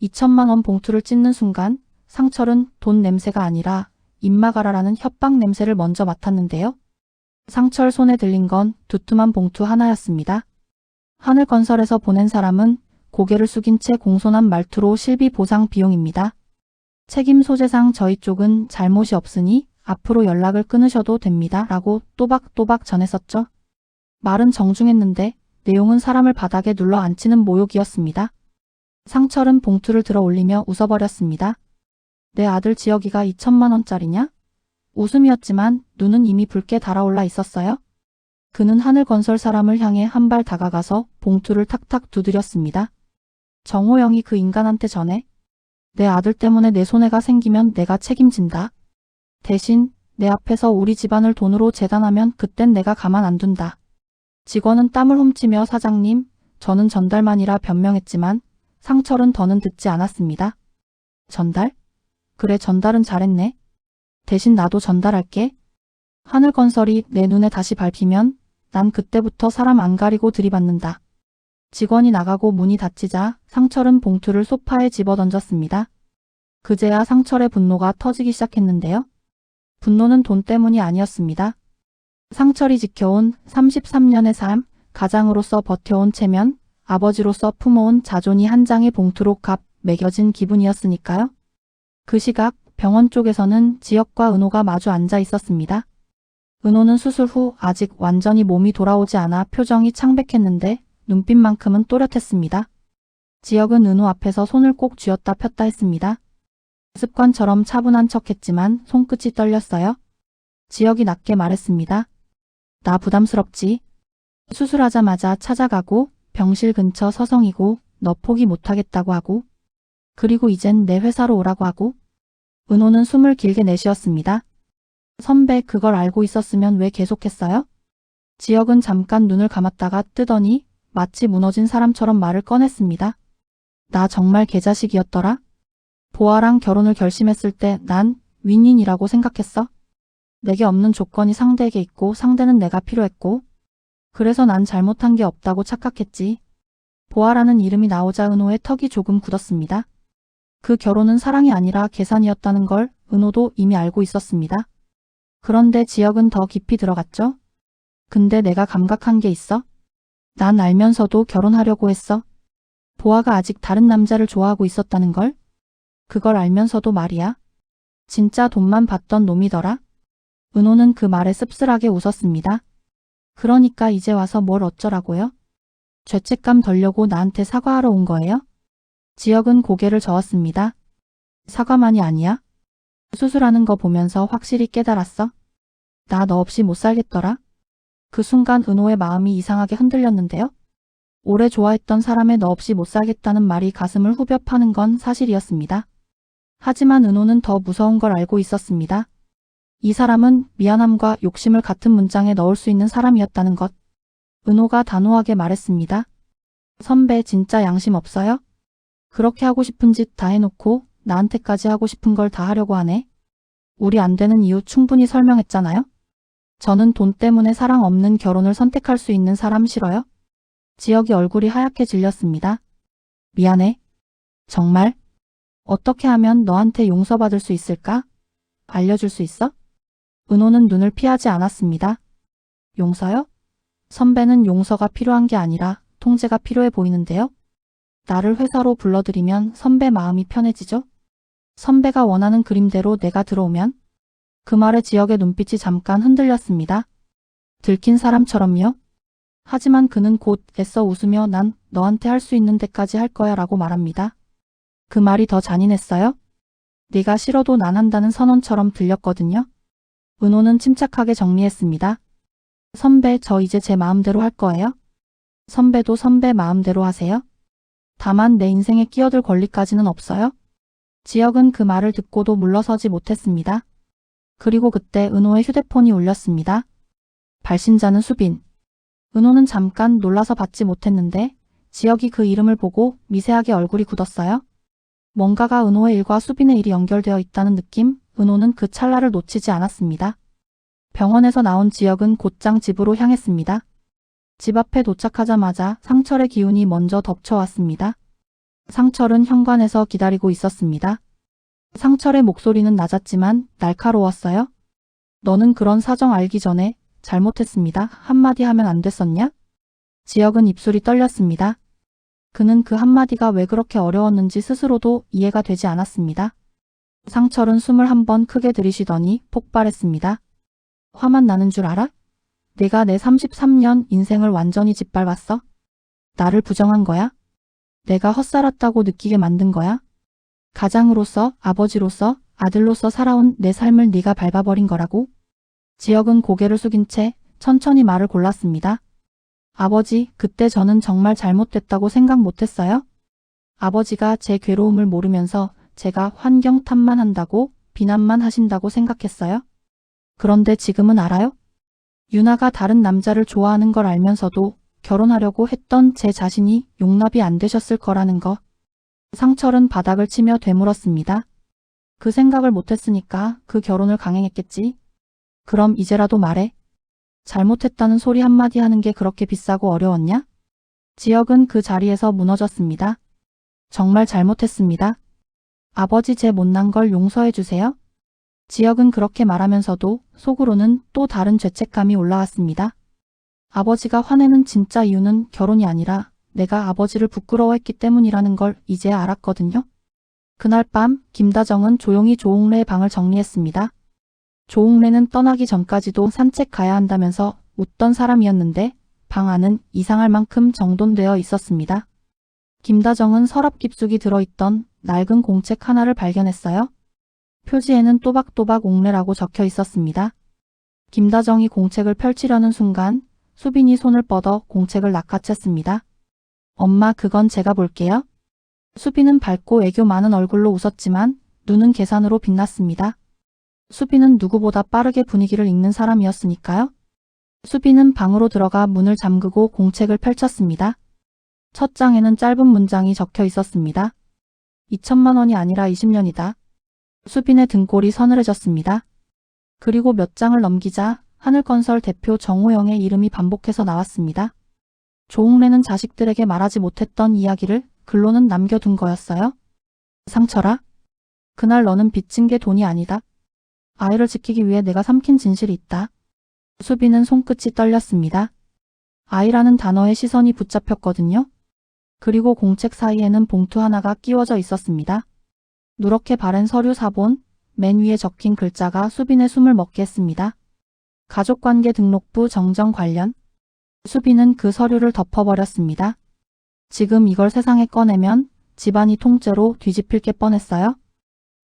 2천만 원 봉투를 찢는 순간 상철은 돈 냄새가 아니라 입마가라라는 협박 냄새를 먼저 맡았는데요. 상철 손에 들린 건 두툼한 봉투 하나였습니다. 하늘건설에서 보낸 사람은 고개를 숙인 채 공손한 말투로 실비 보상 비용입니다. 책임 소재상 저희 쪽은 잘못이 없으니 앞으로 연락을 끊으셔도 됩니다. 라고 또박또박 전했었죠. 말은 정중했는데 내용은 사람을 바닥에 눌러 앉히는 모욕이었습니다. 상철은 봉투를 들어 올리며 웃어버렸습니다. 내 아들 지혁이가 2천만 원짜리냐? 웃음이었지만 눈은 이미 붉게 달아올라 있었어요. 그는 하늘건설 사람을 향해 한 발 다가가서 봉투를 탁탁 두드렸습니다. 정호영이 그 인간한테 전해. 내 아들 때문에 내 손해가 생기면 내가 책임진다. 대신 내 앞에서 우리 집안을 돈으로 재단하면 그땐 내가 가만 안 둔다. 직원은 땀을 훔치며 사장님, 저는 전달만이라 변명했지만 상철은 더는 듣지 않았습니다. 전달? 그래, 전달은 잘했네. 대신 나도 전달할게. 하늘건설이 내 눈에 다시 밟히면 난 그때부터 사람 안 가리고 들이받는다. 직원이 나가고 문이 닫히자 상철은 봉투를 소파에 집어던졌습니다. 그제야 상철의 분노가 터지기 시작했는데요. 분노는 돈 때문이 아니었습니다. 상철이 지켜온 33년의 삶, 가장으로서 버텨온 체면, 아버지로서 품어온 자존이 한 장의 봉투로 값 매겨진 기분이었으니까요. 그 시각 병원 쪽에서는 지혁과 은호가 마주 앉아 있었습니다. 은호는 수술 후 아직 완전히 몸이 돌아오지 않아 표정이 창백했는데 눈빛만큼은 또렷했습니다. 지혁은 은호 앞에서 손을 꼭 쥐었다 폈다 했습니다. 습관처럼 차분한 척했지만 손끝이 떨렸어요. 지혁이 낮게 말했습니다. 나 부담스럽지? 수술하자마자 찾아가고 병실 근처 서성이고 너 포기 못하겠다고 하고 그리고 이젠 내 회사로 오라고 하고. 은호는 숨을 길게 내쉬었습니다. 선배, 그걸 알고 있었으면 왜 계속했어요? 지혁은 잠깐 눈을 감았다가 뜨더니 마치 무너진 사람처럼 말을 꺼냈습니다. 나 정말 개자식이었더라? 보아랑 결혼을 결심했을 때 난 윈윈이라고 생각했어. 내게 없는 조건이 상대에게 있고 상대는 내가 필요했고 그래서 난 잘못한 게 없다고 착각했지. 보아라는 이름이 나오자 은호의 턱이 조금 굳었습니다. 그 결혼은 사랑이 아니라 계산이었다는 걸 은호도 이미 알고 있었습니다. 그런데 지혁은 더 깊이 들어갔죠. 근데 내가 감각한 게 있어? 난 알면서도 결혼하려고 했어. 보아가 아직 다른 남자를 좋아하고 있었다는 걸? 그걸 알면서도 말이야. 진짜 돈만 받던 놈이더라. 은호는 그 말에 씁쓸하게 웃었습니다. 그러니까 이제 와서 뭘 어쩌라고요? 죄책감 덜려고 나한테 사과하러 온 거예요? 지혁은 고개를 저었습니다. 사과만이 아니야? 수술하는 거 보면서 확실히 깨달았어. 나 너 없이 못 살겠더라. 그 순간 은호의 마음이 이상하게 흔들렸는데요. 오래 좋아했던 사람의 너 없이 못 살겠다는 말이 가슴을 후벼 파는 건 사실이었습니다. 하지만 은호는 더 무서운 걸 알고 있었습니다. 이 사람은 미안함과 욕심을 같은 문장에 넣을 수 있는 사람이었다는 것. 은호가 단호하게 말했습니다. 선배, 진짜 양심 없어요? 그렇게 하고 싶은 짓 다 해놓고 나한테까지 하고 싶은 걸 다 하려고 하네. 우리 안 되는 이유 충분히 설명했잖아요. 저는 돈 때문에 사랑 없는 결혼을 선택할 수 있는 사람 싫어요? 지혁이 얼굴이 하얗게 질렸습니다. 미안해. 정말? 어떻게 하면 너한테 용서받을 수 있을까? 알려줄 수 있어? 은호는 눈을 피하지 않았습니다. 용서요? 선배는 용서가 필요한 게 아니라 통제가 필요해 보이는데요. 나를 회사로 불러들이면 선배 마음이 편해지죠? 선배가 원하는 그림대로 내가 들어오면? 그 말에 지혁의 눈빛이 잠깐 흔들렸습니다. 들킨 사람처럼요? 하지만 그는 곧 애써 웃으며 난 너한테 할 수 있는 데까지 할 거야 라고 말합니다. 그 말이 더 잔인했어요? 네가 싫어도 난 한다는 선언처럼 들렸거든요. 은호는 침착하게 정리했습니다. 선배, 저 이제 제 마음대로 할 거예요. 선배도 선배 마음대로 하세요. 다만 내 인생에 끼어들 권리까지는 없어요. 지혁은 그 말을 듣고도 물러서지 못했습니다. 그리고 그때 은호의 휴대폰이 울렸습니다. 발신자는 수빈. 은호는 잠깐 놀라서 받지 못했는데 지혁이 그 이름을 보고 미세하게 얼굴이 굳었어요. 뭔가가 은호의 일과 수빈의 일이 연결되어 있다는 느낌, 은호는 그 찰나를 놓치지 않았습니다. 병원에서 나온 지혁은 곧장 집으로 향했습니다. 집 앞에 도착하자마자 상철의 기운이 먼저 덮쳐왔습니다. 상철은 현관에서 기다리고 있었습니다. 상철의 목소리는 낮았지만 날카로웠어요. 너는 그런 사정 알기 전에 잘못했습니다. 한마디 하면 안 됐었냐? 지혁은 입술이 떨렸습니다. 그는 그 한마디가 왜 그렇게 어려웠는지 스스로도 이해가 되지 않았습니다. 상철은 숨을 한 번 크게 들이쉬더니 폭발했습니다. 화만 나는 줄 알아? 내가 내 33년 인생을 완전히 짓밟았어? 나를 부정한 거야? 내가 헛살았다고 느끼게 만든 거야? 가장으로서, 아버지로서, 아들로서 살아온 내 삶을 네가 밟아버린 거라고? 지혁은 고개를 숙인 채 천천히 말을 골랐습니다. 아버지, 그때 저는 정말 잘못됐다고 생각 못했어요? 아버지가 제 괴로움을 모르면서 제가 환경 탓만 한다고, 비난만 하신다고 생각했어요? 그런데 지금은 알아요? 유나가 다른 남자를 좋아하는 걸 알면서도 결혼하려고 했던 제 자신이 용납이 안 되셨을 거라는 거. 상철은 바닥을 치며 되물었습니다. 그 생각을 못했으니까 그 결혼을 강행했겠지. 그럼 이제라도 말해. 잘못했다는 소리 한마디 하는 게 그렇게 비싸고 어려웠냐? 지혁은 그 자리에서 무너졌습니다. 정말 잘못했습니다. 아버지, 제 못난 걸 용서해 주세요. 지혁은 그렇게 말하면서도 속으로는 또 다른 죄책감이 올라왔습니다. 아버지가 화내는 진짜 이유는 결혼이 아니라 내가 아버지를 부끄러워했기 때문이라는 걸 이제야 알았거든요. 그날 밤 김다정은 조용히 조홍래의 방을 정리했습니다. 조홍래는 떠나기 전까지도 산책 가야 한다면서 웃던 사람이었는데 방 안은 이상할 만큼 정돈되어 있었습니다. 김다정은 서랍 깊숙이 들어있던 낡은 공책 하나를 발견했어요. 표지에는 또박또박 옥래라고 적혀 있었습니다. 김다정이 공책을 펼치려는 순간 수빈이 손을 뻗어 공책을 낚아챘습니다. 엄마, 그건 제가 볼게요. 수빈은 밝고 애교 많은 얼굴로 웃었지만 눈은 계산으로 빛났습니다. 수빈은 누구보다 빠르게 분위기를 읽는 사람이었으니까요. 수빈은 방으로 들어가 문을 잠그고 공책을 펼쳤습니다. 첫 장에는 짧은 문장이 적혀 있었습니다. 2천만 원이 아니라 20년이다. 수빈의 등골이 서늘해졌습니다. 그리고 몇 장을 넘기자 하늘건설 대표 정호영의 이름이 반복해서 나왔습니다. 조홍래는 자식들에게 말하지 못했던 이야기를 글로는 남겨둔 거였어요. 상철아, 그날 너는 빚진 게 돈이 아니다. 아이를 지키기 위해 내가 삼킨 진실이 있다. 수빈은 손끝이 떨렸습니다. 아이라는 단어에 시선이 붙잡혔거든요. 그리고 공책 사이에는 봉투 하나가 끼워져 있었습니다. 누렇게 바른 서류 사본, 맨 위에 적힌 글자가 수빈의 숨을 먹게 했습니다. 가족관계 등록부 정정 관련. 수빈은 그 서류를 덮어버렸습니다. 지금 이걸 세상에 꺼내면 집안이 통째로 뒤집힐 게 뻔했어요.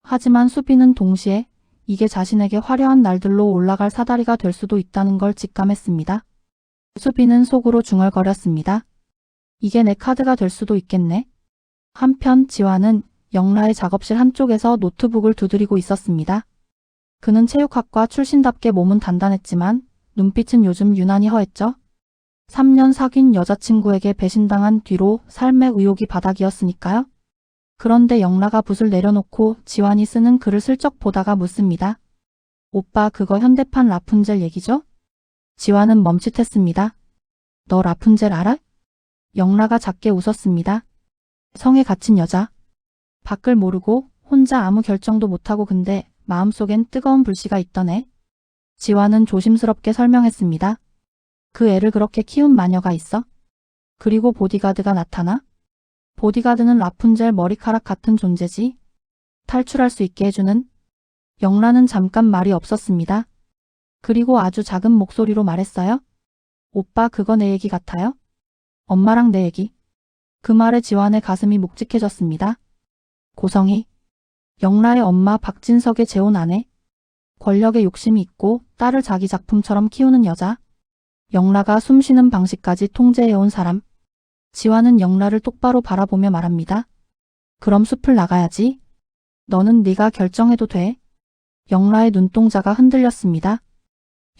하지만 수빈은 동시에 이게 자신에게 화려한 날들로 올라갈 사다리가 될 수도 있다는 걸 직감했습니다. 수빈은 속으로 중얼거렸습니다. 이게 내 카드가 될 수도 있겠네. 한편 지화는 영라의 작업실 한쪽에서 노트북을 두드리고 있었습니다. 그는 체육학과 출신답게 몸은 단단했지만 눈빛은 요즘 유난히 허했죠. 3년 사귄 여자친구에게 배신당한 뒤로 삶의 의욕이 바닥이었으니까요. 그런데 영라가 붓을 내려놓고 지환이 쓰는 글을 슬쩍 보다가 묻습니다. 오빠, 그거 현대판 라푼젤 얘기죠? 지환은 멈칫했습니다. 너 라푼젤 알아? 영라가 작게 웃었습니다. 성에 갇힌 여자. 밖을 모르고 혼자 아무 결정도 못하고 근데 마음속엔 뜨거운 불씨가 있던 애. 지환은 조심스럽게 설명했습니다. 그 애를 그렇게 키운 마녀가 있어? 그리고 보디가드가 나타나? 보디가드는 라푼젤 머리카락 같은 존재지. 탈출할 수 있게 해주는. 영라는 잠깐 말이 없었습니다. 그리고 아주 작은 목소리로 말했어요. 오빠, 그거 내 얘기 같아요? 엄마랑 내 얘기. 그 말에 지환의 가슴이 묵직해졌습니다. 고성희. 영라의 엄마 박진석의 재혼 아내. 권력에 욕심이 있고 딸을 자기 작품처럼 키우는 여자. 영라가 숨쉬는 방식까지 통제해온 사람. 지환은 영라를 똑바로 바라보며 말합니다. 그럼 숲을 나가야지. 너는 네가 결정해도 돼. 영라의 눈동자가 흔들렸습니다.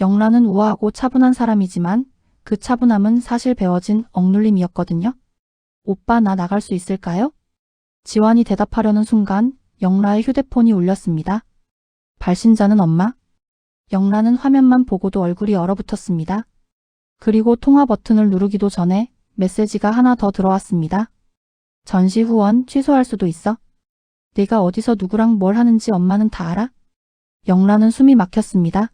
영라는 우아하고 차분한 사람이지만 그 차분함은 사실 배워진 억눌림이었거든요. 오빠, 나 나갈 수 있을까요? 지환이 대답하려는 순간 영라의 휴대폰이 울렸습니다. 발신자는 엄마. 영라는 화면만 보고도 얼굴이 얼어붙었습니다. 그리고 통화 버튼을 누르기도 전에 메시지가 하나 더 들어왔습니다. 전시 후원 취소할 수도 있어. 네가 어디서 누구랑 뭘 하는지 엄마는 다 알아? 영란은 숨이 막혔습니다.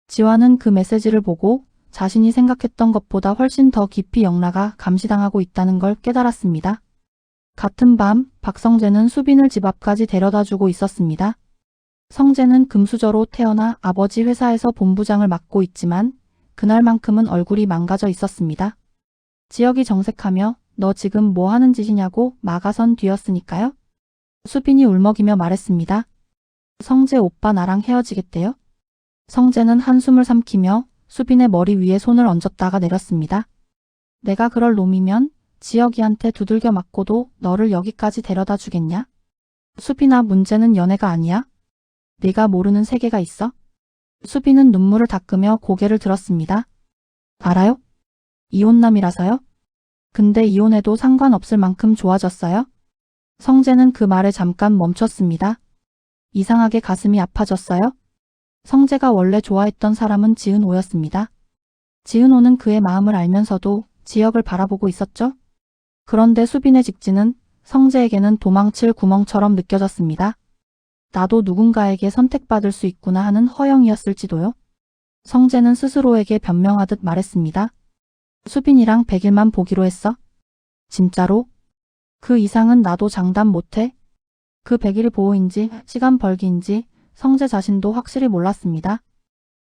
지화는 그 메시지를 보고 자신이 생각했던 것보다 훨씬 더 깊이 영라가 감시당하고 있다는 걸 깨달았습니다. 같은 밤 박성재는 수빈을 집 앞까지 데려다주고 있었습니다. 성재는 금수저로 태어나 아버지 회사에서 본부장을 맡고 있지만 그날만큼은 얼굴이 망가져 있었습니다. 지혁이 정색하며 너 지금 뭐 하는 짓이냐고 막아선 뒤였으니까요. 수빈이 울먹이며 말했습니다. 성재 오빠 나랑 헤어지겠대요? 성재는 한숨을 삼키며 수빈의 머리 위에 손을 얹었다가 내렸습니다. 내가 그럴 놈이면 지혁이한테 두들겨 맞고도 너를 여기까지 데려다 주겠냐? 수빈아, 문제는 연애가 아니야. 네가 모르는 세계가 있어. 수빈은 눈물을 닦으며 고개를 들었습니다. 알아요? 이혼남이라서요? 근데 이혼해도 상관없을 만큼 좋아졌어요? 성재는 그 말에 잠깐 멈췄습니다. 이상하게 가슴이 아파졌어요. 성재가 원래 좋아했던 사람은 지은호였습니다. 지은호는 그의 마음을 알면서도 지혁을 바라보고 있었죠. 그런데 수빈의 직진은 성재에게는 도망칠 구멍처럼 느껴졌습니다. 나도 누군가에게 선택받을 수 있구나 하는 허영이었을지도요. 성재는 스스로에게 변명하듯 말했습니다. 수빈이랑 100일만 보기로 했어. 진짜로? 그 이상은 나도 장담 못해. 그 100일이 보호인지 시간 벌기인지 성재 자신도 확실히 몰랐습니다.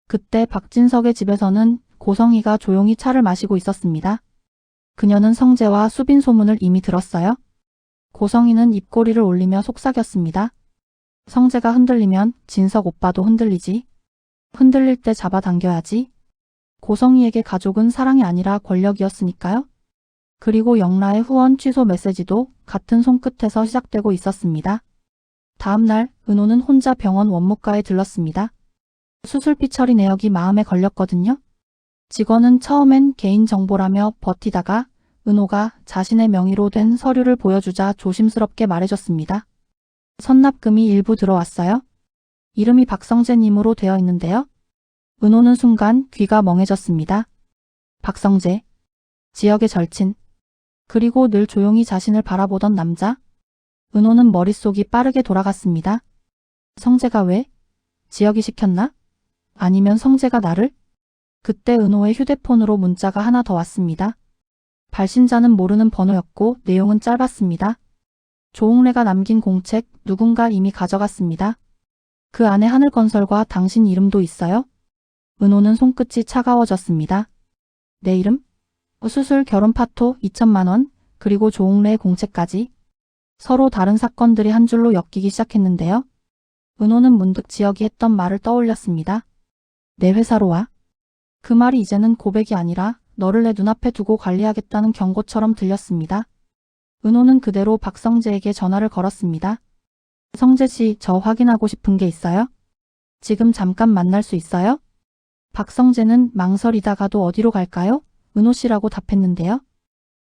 그때 박진석의 집에서는 고성희가 조용히 차를 마시고 있었습니다. 그녀는 성재와 수빈 소문을 이미 들었어요. 고성희는 입꼬리를 올리며 속삭였습니다. 성재가 흔들리면 진석 오빠도 흔들리지. 흔들릴 때 잡아당겨야지. 고성희에게 가족은 사랑이 아니라 권력이었으니까요. 그리고 영라의 후원 취소 메시지도 같은 손끝에서 시작되고 있었습니다. 다음 날 은호는 혼자 병원 원무과에 들렀습니다. 수술비 처리 내역이 마음에 걸렸거든요. 직원은 처음엔 개인정보라며 버티다가 은호가 자신의 명의로 된 서류를 보여주자 조심스럽게 말해줬습니다. 선납금이 일부 들어왔어요. 이름이 박성재님으로 되어 있는데요. 은호는 순간 귀가 멍해졌습니다. 박성재, 지역의 절친, 그리고 늘 조용히 자신을 바라보던 남자. 은호는 머릿속이 빠르게 돌아갔습니다. 성재가 왜? 지역이 시켰나? 아니면 성재가 나를? 그때 은호의 휴대폰으로 문자가 하나 더 왔습니다. 발신자는 모르는 번호였고 내용은 짧았습니다. 조홍래가 남긴 공책 누군가 이미 가져갔습니다. 그 안에 하늘건설과 당신 이름도 있어요? 은호는 손끝이 차가워졌습니다. 내 이름? 수술 결혼 파토 2천만 원, 그리고 조홍래의 공책까지. 서로 다른 사건들이 한 줄로 엮이기 시작했는데요. 은호는 문득 지역이 했던 말을 떠올렸습니다. 내 회사로 와. 그 말이 이제는 고백이 아니라 너를 내 눈앞에 두고 관리하겠다는 경고처럼 들렸습니다. 은호는 그대로 박성재에게 전화를 걸었습니다. 성재 씨, 저 확인하고 싶은 게 있어요? 지금 잠깐 만날 수 있어요? 박성재는 망설이다가도 어디로 갈까요? 은호 씨라고 답했는데요.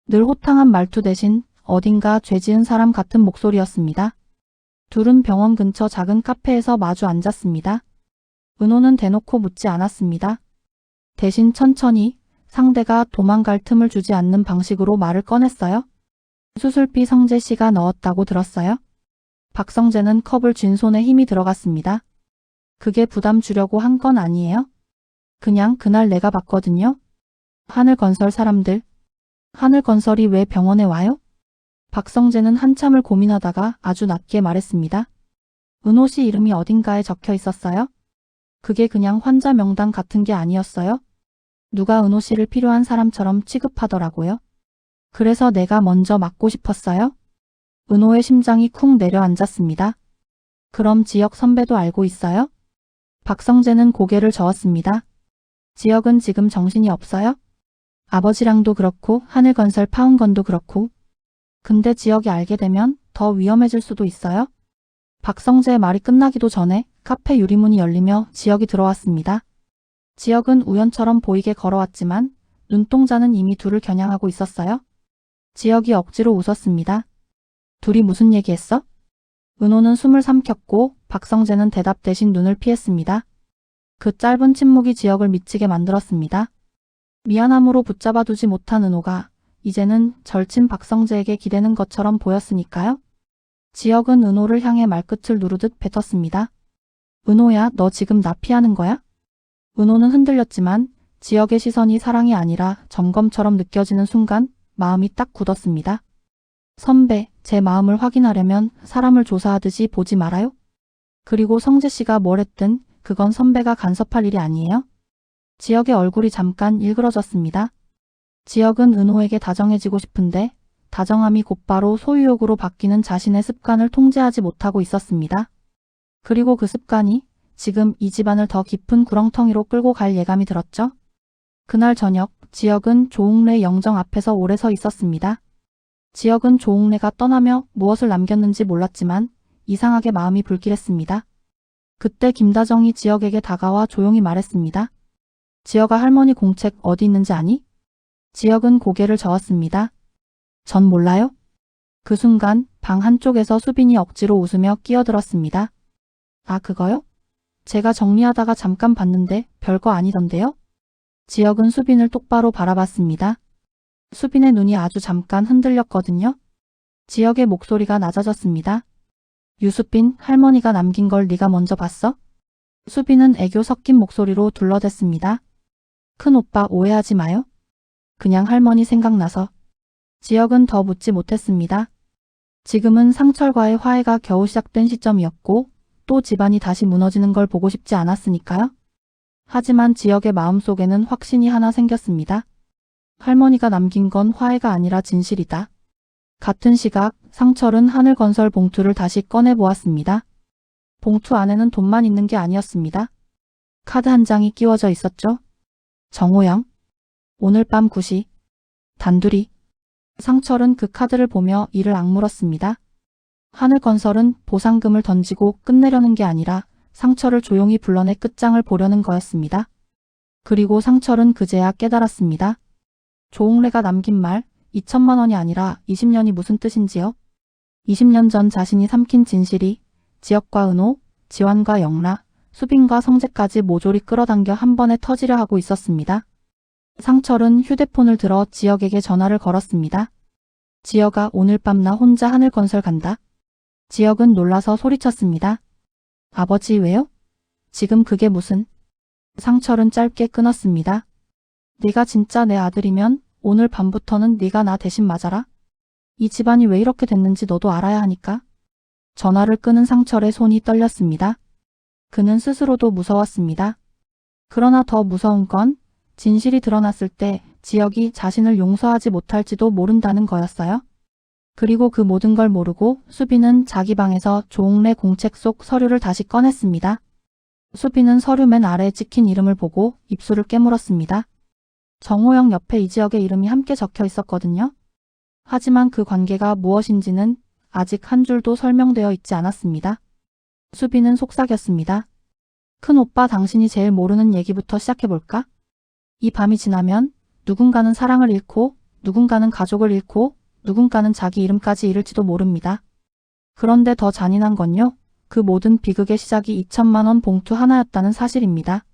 늘 호탕한 말투 대신 어딘가 죄지은 사람 같은 목소리였습니다. 둘은 병원 근처 작은 카페에서 마주 앉았습니다. 은호는 대놓고 묻지 않았습니다. 대신 천천히 상대가 도망갈 틈을 주지 않는 방식으로 말을 꺼냈어요. 수술비 성재 씨가 넣었다고 들었어요? 박성재는 컵을 쥔 손에 힘이 들어갔습니다. 그게 부담 주려고 한 건 아니에요? 그냥 그날 내가 봤거든요. 하늘건설 사람들. 하늘건설이 왜 병원에 와요? 박성재는 한참을 고민하다가 아주 낮게 말했습니다. 은호 씨 이름이 어딘가에 적혀 있었어요? 그게 그냥 환자 명단 같은 게 아니었어요? 누가 은호 씨를 필요한 사람처럼 취급하더라고요. 그래서 내가 먼저 맡고 싶었어요? 은호의 심장이 쿵 내려앉았습니다. 그럼 지역 선배도 알고 있어요? 박성재는 고개를 저었습니다. 지역은 지금 정신이 없어요? 아버지랑도 그렇고 하늘건설 파운건도 그렇고. 근데 지역이 알게 되면 더 위험해질 수도 있어요? 박성재의 말이 끝나기도 전에 카페 유리문이 열리며 지역이 들어왔습니다. 지역은 우연처럼 보이게 걸어왔지만 눈동자는 이미 둘을 겨냥하고 있었어요. 지역이 억지로 웃었습니다. 둘이 무슨 얘기했어? 은호는 숨을 삼켰고 박성재는 대답 대신 눈을 피했습니다. 그 짧은 침묵이 지역을 미치게 만들었습니다. 미안함으로 붙잡아두지 못한 은호가 이제는 절친 박성재에게 기대는 것처럼 보였으니까요. 지혁은 은호를 향해 말끝을 누르듯 뱉었습니다. 은호야, 너 지금 나 피하는 거야? 은호는 흔들렸지만 지혁의 시선이 사랑이 아니라 점검처럼 느껴지는 순간 마음이 딱 굳었습니다. 선배, 제 마음을 확인하려면 사람을 조사하듯이 보지 말아요? 그리고 성재 씨가 뭘 했든 그건 선배가 간섭할 일이 아니에요? 지혁의 얼굴이 잠깐 일그러졌습니다. 지혁은 은호에게 다정해지고 싶은데 다정함이 곧바로 소유욕으로 바뀌는 자신의 습관을 통제하지 못하고 있었습니다. 그리고 그 습관이 지금 이 집안을 더 깊은 구렁텅이로 끌고 갈 예감이 들었죠. 그날 저녁 지혁은 조웅래 영정 앞에서 오래 서 있었습니다. 지혁은 조웅래가 떠나며 무엇을 남겼는지 몰랐지만 이상하게 마음이 불길했습니다. 그때 김다정이 지혁에게 다가와 조용히 말했습니다. 지혁아, 할머니 공책 어디 있는지 아니? 지혁은 고개를 저었습니다. 전 몰라요? 그 순간 방 한쪽에서 수빈이 억지로 웃으며 끼어들었습니다. 아, 그거요? 제가 정리하다가 잠깐 봤는데 별거 아니던데요? 지혁은 수빈을 똑바로 바라봤습니다. 수빈의 눈이 아주 잠깐 흔들렸거든요. 지혁의 목소리가 낮아졌습니다. 유수빈, 할머니가 남긴 걸 네가 먼저 봤어? 수빈은 애교 섞인 목소리로 둘러댔습니다. 큰오빠, 오해하지 마요. 그냥 할머니 생각나서. 지혁은 더 묻지 못했습니다. 지금은 상철과의 화해가 겨우 시작된 시점이었고 또 집안이 다시 무너지는 걸 보고 싶지 않았으니까요. 하지만 지혁의 마음속에는 확신이 하나 생겼습니다. 할머니가 남긴 건 화해가 아니라 진실이다. 같은 시각 상철은 하늘건설 봉투를 다시 꺼내보았습니다. 봉투 안에는 돈만 있는 게 아니었습니다. 카드 한 장이 끼워져 있었죠. 정호영. 오늘 밤 9시. 단둘이. 상철은 그 카드를 보며 이를 악물었습니다. 하늘건설은 보상금을 던지고 끝내려는 게 아니라 상철을 조용히 불러내 끝장을 보려는 거였습니다. 그리고 상철은 그제야 깨달았습니다. 조웅래가 남긴 말 2천만 원이 아니라 20년이 무슨 뜻인지요? 20년 전 자신이 삼킨 진실이 지혁과 은호, 지환과 영라, 수빈과 성재까지 모조리 끌어당겨 한 번에 터지려 하고 있었습니다. 상철은 휴대폰을 들어 지혁에게 전화를 걸었습니다. 지혁아, 오늘 밤 나 혼자 하늘건설 간다. 지혁은 놀라서 소리쳤습니다. 아버지, 왜요? 지금 그게 무슨? 상철은 짧게 끊었습니다. 네가 진짜 내 아들이면 오늘 밤부터는 네가 나 대신 맞아라. 이 집안이 왜 이렇게 됐는지 너도 알아야 하니까. 전화를 끊은 상철의 손이 떨렸습니다. 그는 스스로도 무서웠습니다. 그러나 더 무서운 건 진실이 드러났을 때 지혁이 자신을 용서하지 못할지도 모른다는 거였어요. 그리고 그 모든 걸 모르고 수빈은 자기 방에서 조웅래 공책 속 서류를 다시 꺼냈습니다. 수빈은 서류 맨 아래에 찍힌 이름을 보고 입술을 깨물었습니다. 정호영 옆에 이지혁의 이름이 함께 적혀 있었거든요. 하지만 그 관계가 무엇인지는 아직 한 줄도 설명되어 있지 않았습니다. 수빈은 속삭였습니다. 큰오빠, 당신이 제일 모르는 얘기부터 시작해볼까? 이 밤이 지나면 누군가는 사랑을 잃고 누군가는 가족을 잃고 누군가는 자기 이름까지 잃을지도 모릅니다. 그런데 더 잔인한 건요. 그 모든 비극의 시작이 2천만 원 봉투 하나였다는 사실입니다.